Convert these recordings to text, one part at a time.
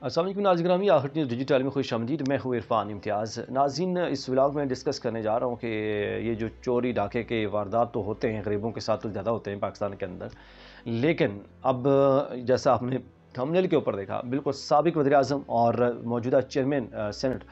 अस्सलाम वालेकुम नाज़रीन ग्रामी, आखिर न्यूज़ डिजिटल में खुश आमदीद। मैं हूँ इरफान इम्तियाज़। नाज़रीन, इस व्लॉग में डिस्कस करने जा रहा हूँ कि ये जो चोरी डाके के वारदात तो होते हैं, गरीबों के साथ तो ज़्यादा होते हैं पाकिस्तान के अंदर, लेकिन अब जैसा आपने थंबनेल के ऊपर देखा, बिल्कुल साबिक वज़ीर-ए-आज़म और मौजूदा चेयरमैन सेनेट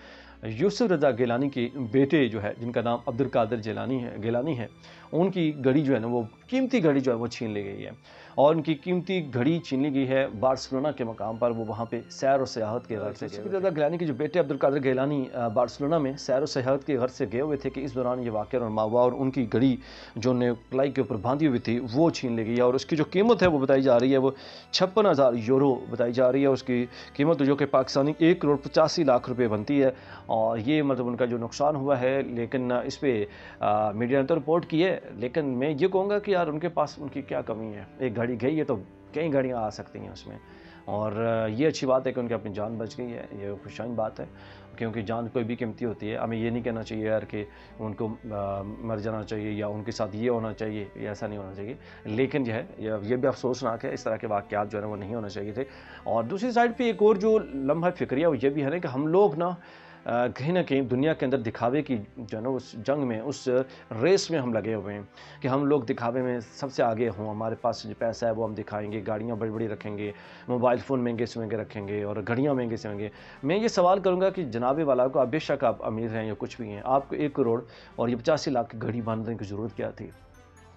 यूसुफ रज़ा गिलानी के बेटे जो है, जिनका नाम अब्दुल कादिर गिलानी है, उनकी घड़ी जो है ना, वो कीमती घड़ी जो है वो छीन ली गई है। और उनकी कीमती घड़ी छीन ली गई है बार्सिलोना के मकाम पर। वो वहाँ पे सैर और सियाहत के गर्ज से गए। यूसुफ रज़ा गिलानी के जो बेटे अब्दुल कादिर गिलानी बार्सिलोना में सैर और सियाहत के गर्ज से गए हुए थे कि इस दौरान ये वाक़या और मावा और उनकी घड़ी जो उन्हें कलाई के ऊपर बांधी हुई थी वो छीन ली गई है। और उसकी जो कीमत है वो बताई जा रही है, वो 56,000 यूरो बताई जा रही है उसकी कीमत, जो कि पाकिस्तानी 1,85,00,000 रुपये बनती है। और ये मतलब उनका जो नुकसान हुआ है, लेकिन इस पर मीडिया ने तो रिपोर्ट की है, लेकिन मैं ये कहूँगा कि यार उनके पास उनकी क्या कमी है। एक घड़ी गई है तो कई घड़ियाँ आ सकती हैं उसमें। और ये अच्छी बात है कि उनकी अपनी जान बच गई है, ये खुशाइन बात है, क्योंकि जान कोई भी कीमती होती है। हमें ये नहीं कहना चाहिए यार कि उनको मर जाना चाहिए या उनके साथ ये होना चाहिए, या ऐसा नहीं होना चाहिए। लेकिन जो है ये भी अफसोसनाक है, इस तरह के वाक़यात जो है ना वो नहीं होने चाहिए थे। और दूसरी साइड पे एक और जो लम्हा फ़िक्रिया वो ये भी है ना कि हम लोग ना कहीं न कहीं दुनिया के अंदर दिखावे की जो है ना उस जंग में, उस रेस में हम लगे हुए हैं कि हम लोग दिखावे में सबसे आगे हों। हमारे पास जो पैसा है वो हम दिखाएँगे, गाड़ियाँ बड़ी-बड़ी रखेंगे, मोबाइल फ़ोन महँगे से महँगे रखेंगे और घड़ियाँ महँगे से महँगे। मैं ये सवाल करूँगा कि जनाब वाला को, आप बेशक आप अमीर हैं या कुछ भी हैं, आपको 1 करोड़ और ये 85 लाख की घड़ी बाँधने की ज़रूरत क्या थी?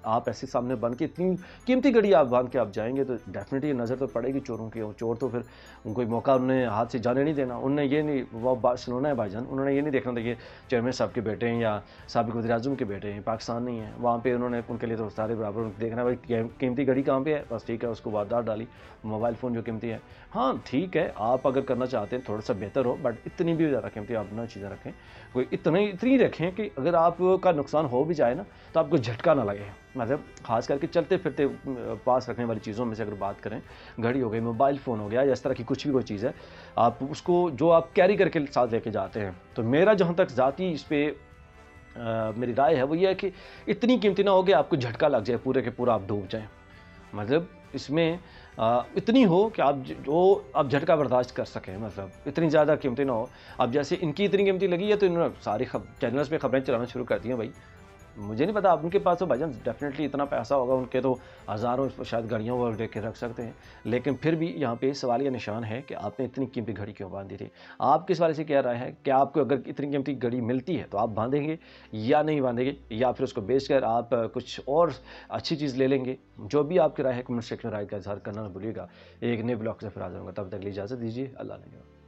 आप ऐसे सामने बन के इतनी कीमती घड़ी आप बांध के आप जाएंगे तो डेफिनेटली नज़र तो पड़ेगी चोरों की। और चोर तो फिर कोई मौका उन्हें हाथ से जाने नहीं देना। उन्हें ये नहीं, वो बार्सिलोना है भाईजान, उन्होंने ये नहीं देखना था कि चेयरमैन साहब के बेटे हैं या साबिक वज़ीर-ए-आज़म के बेटे हैं। पाकिस्तान नहीं है वहाँ पे, उन्होंने उनके लिए तो सारे बराबर देखना है। भाई कीमती घड़ी कहाँ पे है, बस ठीक है, उसको वारदात डाली। मोबाइल फ़ोन जो कीमती है, हाँ ठीक है, आप अगर करना चाहते हैं थोड़ा सा बेहतर हो, बट इतनी भी ज़्यादा कीमती आप ना चीज़ें रखें। कोई इतनी रखें कि अगर आपका नुकसान हो भी जाए ना तो आपको झटका ना लगे। मतलब ख़ास करके चलते फिरते पास रखने वाली चीज़ों में से अगर बात करें, घड़ी हो गई, मोबाइल फ़ोन हो गया, या इस तरह की कुछ भी कोई चीज़ है, आप उसको जो आप कैरी करके साथ लेके जाते हैं। तो मेरा जहाँ तक ज़ाती इस पे मेरी राय है वो ये है कि इतनी कीमती ना हो कि आपको झटका लग जाए, पूरे के पूरा आप डूब जाएँ। मतलब इसमें इतनी हो कि आप जो आप झटका बर्दाश्त कर सकें, मतलब इतनी ज़्यादा कीमती ना हो। अब जैसे इनकी इतनी कीमती लगी है तो इन्होंने सारी चैनल्स पे खबरें चलाना शुरू कर दी हैं भाई। मुझे नहीं पता, अब उनके पास तो भाईजान डेफिनेटली इतना पैसा होगा, उनके तो हज़ारों शायद घड़ियाँ वो लेके रख सकते हैं। लेकिन फिर भी यहाँ पे सवालिया निशान है कि आपने इतनी कीमती घड़ी क्यों बांधी थी। आपके इस वाले से क्या राय है कि आपको अगर इतनी कीमती घड़ी मिलती है तो आप बांधेंगे या नहीं बांधेंगे, या फिर उसको बेचकर आप कुछ और अच्छी चीज़ ले लेंगे? जो भी आपकी राय है कमेंट सेक्शन में राय का इज़हार करना ना भूलिएगा। एक नए ब्लॉग से फिर आ जाऊँगा, तब तक के लिए इजाज़त दीजिए। अल्लाह ने।